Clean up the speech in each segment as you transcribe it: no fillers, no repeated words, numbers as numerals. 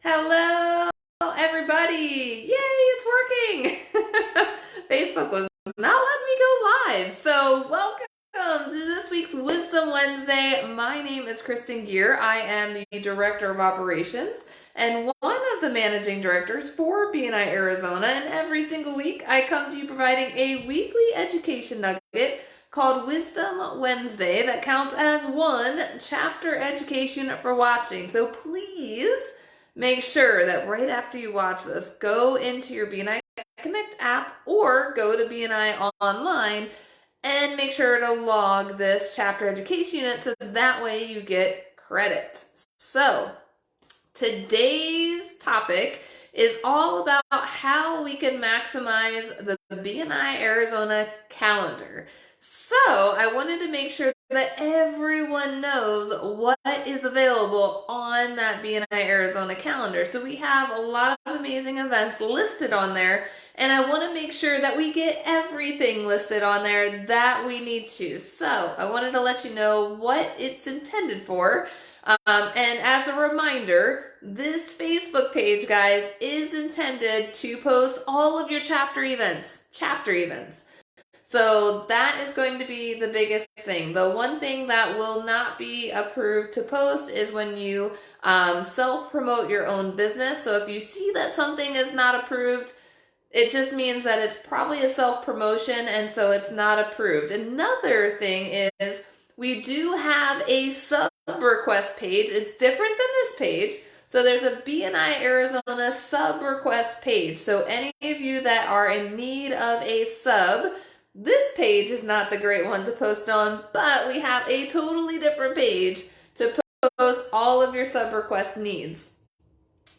Hello, everybody! Yay, it's working! Facebook was not letting me go live. So, welcome to this week's Wisdom Wednesday. My name is Kristen Gear. I am the Director of Operations and one of the Managing Directors for BNI Arizona. And every single week, I come to you providing a weekly education nugget called Wisdom Wednesday that counts as one chapter education for watching. So please make sure that right after you watch this, go into your BNI Connect app or go to BNI Online and make sure to log this chapter education unit so that way you get credit. So today's topic is all about how we can maximize the BNI Arizona calendar. So I wanted to make sure that everyone knows what is available on that BNI Arizona calendar. So we have a lot of amazing events listed on there, and I want to make sure that we get everything listed on there that we need to. So I wanted to let you know what it's intended for. And as a reminder, this Facebook page, guys, is intended to post all of your chapter events. So that is going to be the biggest thing. The one thing that will not be approved to post is when you self-promote your own business. So if you see that something is not approved, it just means that it's probably a self-promotion, and so it's not approved. Another thing is we do have a sub-request page. It's different than this page. So there's a BNI Arizona sub-request page. So any of you that are in need of a sub, this page is not the great one to post on, but we have a totally different page to post all of your sub-request needs.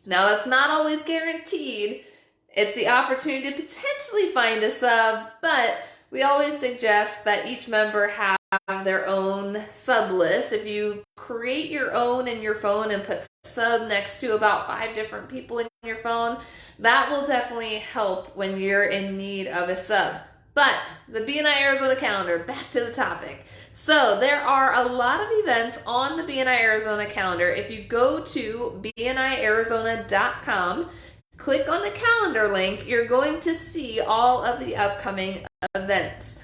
Now, that's not always guaranteed. It's the opportunity to potentially find a sub, but we always suggest that each member have their own sub list. If you create your own in your phone and put sub next to about 5 different people in your phone, that will definitely help when you're in need of a sub. But the BNI Arizona calendar, back to the topic. So there are a lot of events on the BNI Arizona calendar. If you go to bniarizona.com, click on the calendar link, you're going to see all of the upcoming events.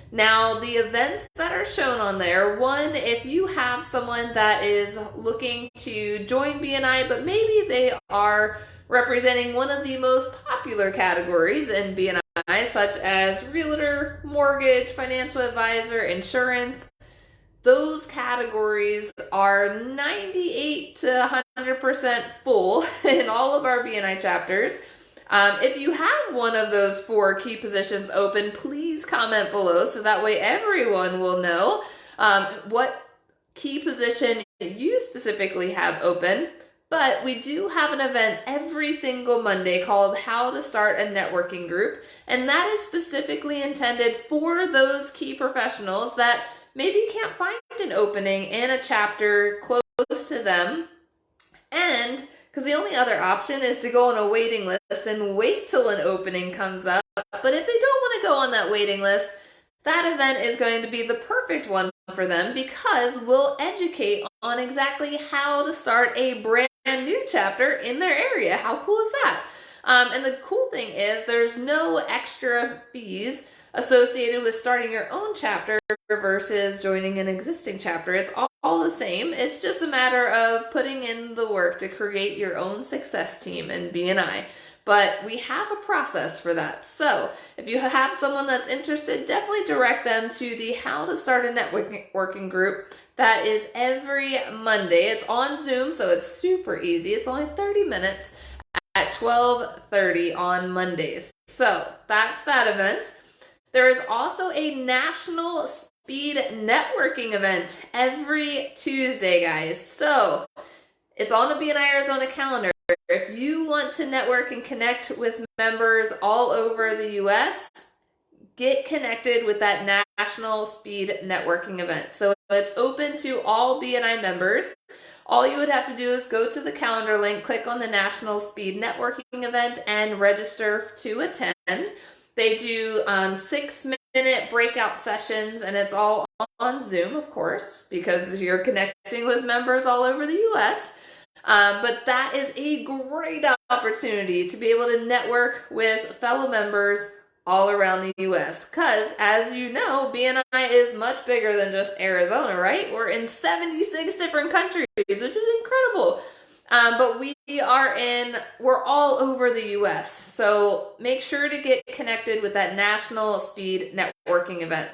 Now, the events that are shown on there, one, if you have someone that is looking to join BNI, but maybe they are representing one of the most popular categories in BNI, such as realtor, mortgage, financial advisor, insurance, those categories are 98 to 100% full in all of our BNI chapters. If you have one of those 4 key positions open, please comment below so that way everyone will know what key position you specifically have open. But we do have an event every single Monday called How to Start a Networking Group, and that is specifically intended for those key professionals that maybe can't find an opening in a chapter close to them, and because the only other option is to go on a waiting list and wait till an opening comes up. But if they don't want to go on that waiting list, that event is going to be the perfect one for them because we'll educate on exactly how to start a brand new chapter in their area. How cool is that? And the cool thing is there's no extra fees associated with starting your own chapter versus joining an existing chapter. It's all the same. It's just a matter of putting in the work to create your own success team in BNI. But we have a process for that. So if you have someone that's interested, definitely direct them to the How to Start a Networking Group. That is every Monday. It's on Zoom, so it's super easy. It's only 30 minutes at 12:30 on Mondays. So that's that event. There is also a National Speed Networking event every Tuesday, guys. So it's on the BNI Arizona calendar. If you want to network and connect with members all over the U.S., get connected with that National Speed Networking event. So it's open to all BNI members. All you would have to do is go to the calendar link, click on the National Speed Networking event, and register to attend. They do 6-minute breakout sessions, and it's all on Zoom, of course, because you're connecting with members all over the U.S. But that is a great opportunity to be able to network with fellow members all around the U.S. Because, as you know, BNI is much bigger than just Arizona, right? We're in 76 different countries, which is incredible. But we're all over the U.S. So make sure to get connected with that National Speed Networking event.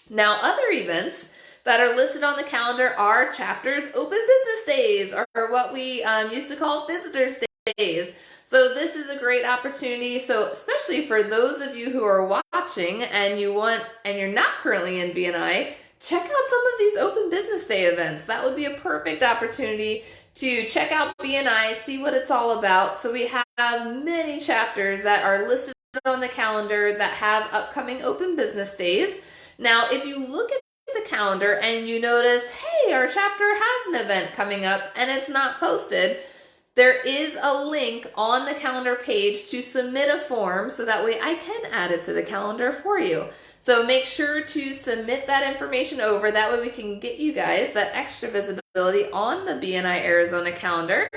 Now, other events that are listed on the calendar are Chapter's Open Business Days, or what we used to call Visitors Days. So this is a great opportunity. So especially for those of you who are watching and you're not currently in BNI, check out some of these Open Business Day events. That would be a perfect opportunity to check out BNI, see what it's all about. So we have many chapters that are listed on the calendar that have upcoming Open Business Days. Now, if you look at the calendar and you notice, hey, our chapter has an event coming up and it's not posted, there is a link on the calendar page to submit a form so that way I can add it to the calendar for you. So make sure to submit that information over. That way we can get you guys that extra visibility on the BNI Arizona calendar.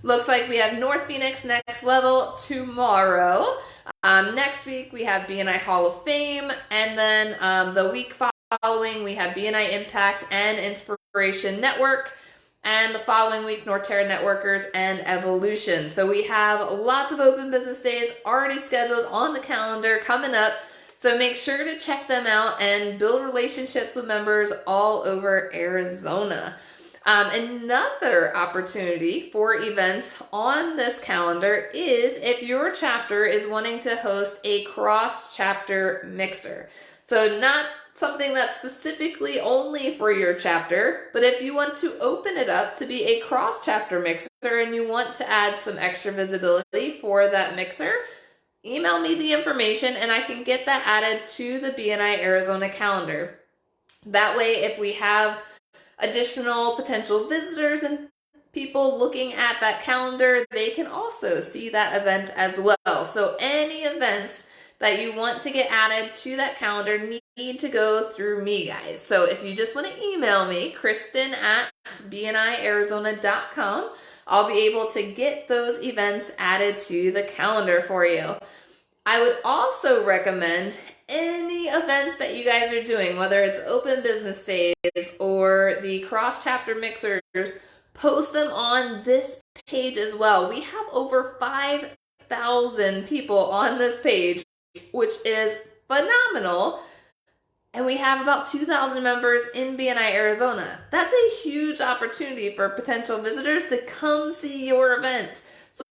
Looks like we have North Phoenix Next Level tomorrow. Next week we have BNI Hall of Fame, and then the week following we have BNI Impact and Inspiration Network, and the following week Norterra Networkers and Evolution. So we have lots of Open Business Days already scheduled on the calendar coming up. So make sure to check them out and build relationships with members all over Arizona. Another opportunity for events on this calendar is if your chapter is wanting to host a cross-chapter mixer. So not something that's specifically only for your chapter, but if you want to open it up to be a cross-chapter mixer and you want to add some extra visibility for that mixer, email me the information and I can get that added to the BNI Arizona calendar. That way, if we have additional potential visitors and people looking at that calendar, they can also see that event as well. So any events that you want to get added to that calendar need to go through me, guys. So if you just want to email me, Kristen@bniarizona.com, I'll be able to get those events added to the calendar for you. I would also recommend any events that you guys are doing, whether it's Open Business Days or the cross-chapter mixers, post them on this page as well. We have over 5,000 people on this page, which is phenomenal. And we have about 2,000 members in BNI Arizona. That's a huge opportunity for potential visitors to come see your event.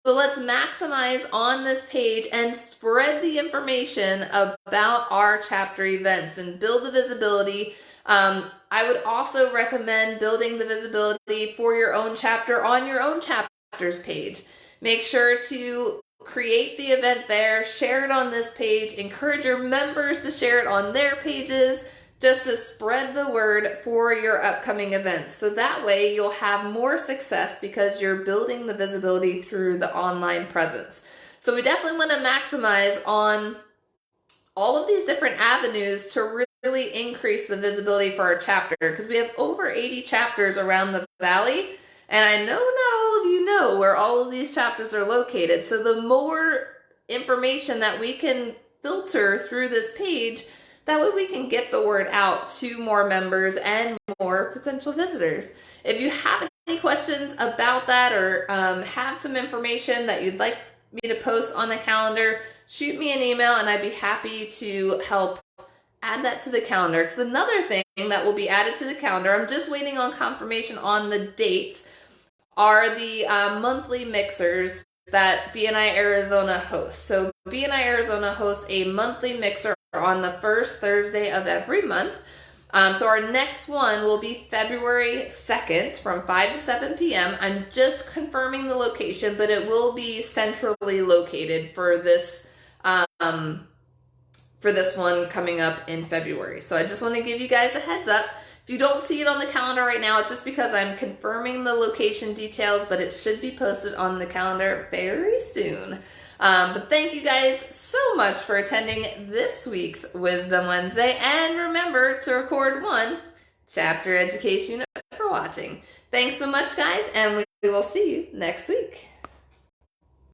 So let's maximize on this page and spread the information about our chapter events and build the visibility. I would also recommend building the visibility for your own chapter on your own chapter's page. Make sure to create the event there, share it on this page, encourage your members to share it on their pages, just to spread the word for your upcoming events. So that way you'll have more success because you're building the visibility through the online presence. So we definitely want to maximize on all of these different avenues to really increase the visibility for our chapter, because we have over 80 chapters around the valley. And I know not all of you know where all of these chapters are located. So the more information that we can filter through this page, that way we can get the word out to more members and more potential visitors. If you have any questions about that or have some information that you'd like me to post on the calendar, shoot me an email and I'd be happy to help add that to the calendar. Because another thing that will be added to the calendar, I'm just waiting on confirmation on the dates, are the monthly mixers that BNI Arizona hosts. So BNI Arizona hosts a monthly mixer on the first Thursday of every month. So our next one will be February 2nd from 5 to 7 p.m. I'm just confirming the location, but it will be centrally located for this one coming up in February. So I just want to give you guys a heads up. If you don't see it on the calendar right now, it's just because I'm confirming the location details, but it should be posted on the calendar very soon. But thank you guys so much for attending this week's Wisdom Wednesday, and remember to record one chapter education unit for watching. Thanks so much, guys, and we will see you next week.